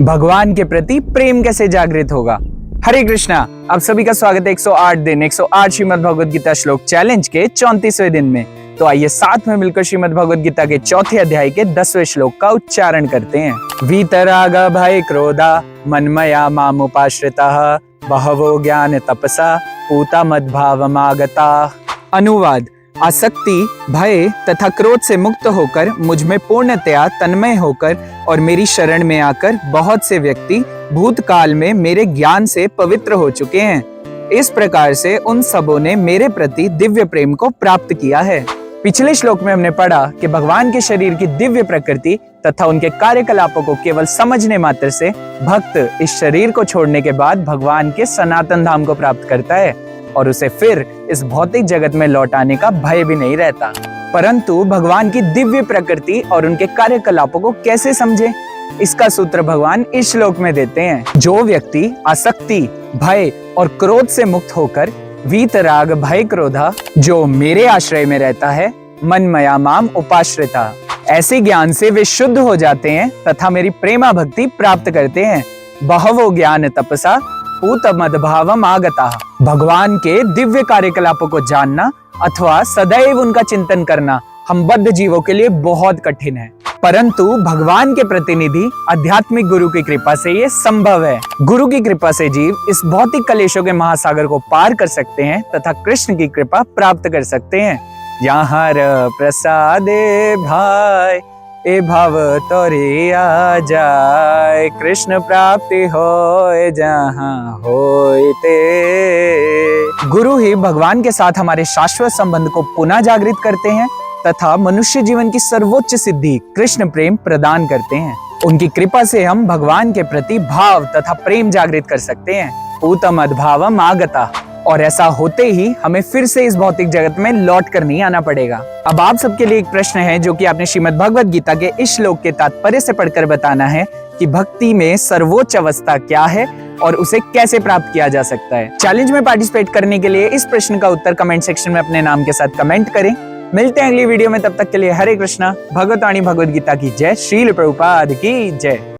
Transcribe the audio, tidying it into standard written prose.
भगवान के प्रति प्रेम कैसे जागृत होगा। हरे कृष्णा, आप सभी का स्वागत है 108 दिन 108 श्रीमद् भगवद गीता श्लोक चैलेंज के 34वें दिन में। तो आइए साथ में मिलकर श्रीमद् भगवद गीता के चौथे अध्याय के 10वें श्लोक का उच्चारण करते हैं। वीतराग भय क्रोधा मनमया मामुपाश्रितः बहवो ज्ञान तपसा पूता मद्भावमागता। अनुवाद: आसक्ति, भय तथा क्रोध से मुक्त होकर मुझ में पूर्णतया तन्मय होकर और मेरी शरण में आकर बहुत से व्यक्ति भूतकाल में मेरे ज्ञान से पवित्र हो चुके हैं। इस प्रकार से उन सबों ने मेरे प्रति दिव्य प्रेम को प्राप्त किया है। पिछले श्लोक में हमने पढ़ा कि भगवान के शरीर की दिव्य प्रकृति तथा उनके कार्यकलापों को केवल समझने मात्र से भक्त इस शरीर को छोड़ने के बाद भगवान के सनातन धाम को प्राप्त करता है और उसे फिर इस भौतिक जगत में लौट आने का भय भी नहीं रहता। परंतु भगवान की दिव्य प्रकृति और उनके कार्यकलापों को कैसे समझे, इसका सूत्र भगवान इस श्लोक में देते हैं। जो व्यक्ति आसक्ति, भय और क्रोध से मुक्त होकर वीतराग भय क्रोधा जो मेरे आश्रय में रहता है, मनमया माम उपाश्रिता, ऐसे ज्ञान से वे शुद्ध हो जाते हैं तथा मेरी प्रेमा भक्ति प्राप्त करते हैं। बहवो ज्ञान तपसा पूत मद्भावम आगता, भगवान के दिव्य कार्यकलापों को जानना अथवा सदैव उनका चिंतन करना हम बद्ध जीवों के लिए बहुत कठिन है, परंतु भगवान के प्रतिनिधि आध्यात्मिक गुरु की कृपा से ये संभव है। गुरु की कृपा से जीव इस भौतिक कलेशों के महासागर को पार कर सकते हैं तथा कृष्ण की कृपा प्राप्त कर सकते हैं। यहाँ प्रसादे भाई ए भाव तोरे आ जाए, कृष्ण प्राप्ति होए जहाँ होए ते। गुरु ही भगवान के साथ हमारे शाश्वत संबंध को पुनः जागृत करते हैं तथा मनुष्य जीवन की सर्वोच्च सिद्धि कृष्ण प्रेम प्रदान करते हैं। उनकी कृपा से हम भगवान के प्रति भाव तथा प्रेम जागृत कर सकते हैं। पूतम मद्भावम आगता, और ऐसा होते ही हमें फिर से इस भौतिक जगत में लौट कर नहीं आना पड़ेगा। अब आप सबके लिए एक प्रश्न है जो कि आपने श्रीमद् भगवद गीता के इस श्लोक के तात्पर्य से पढ़कर बताना है कि भक्ति में सर्वोच्च अवस्था क्या है और उसे कैसे प्राप्त किया जा सकता है। चैलेंज में पार्टिसिपेट करने के लिए इस प्रश्न का उत्तर कमेंट सेक्शन में अपने नाम के साथ कमेंट करें। मिलते हैं अगली वीडियो में, तब तक के लिए हरे कृष्णा। भगवत वाणी भगवद गीता की जय। श्रील प्रभुपाद की जय।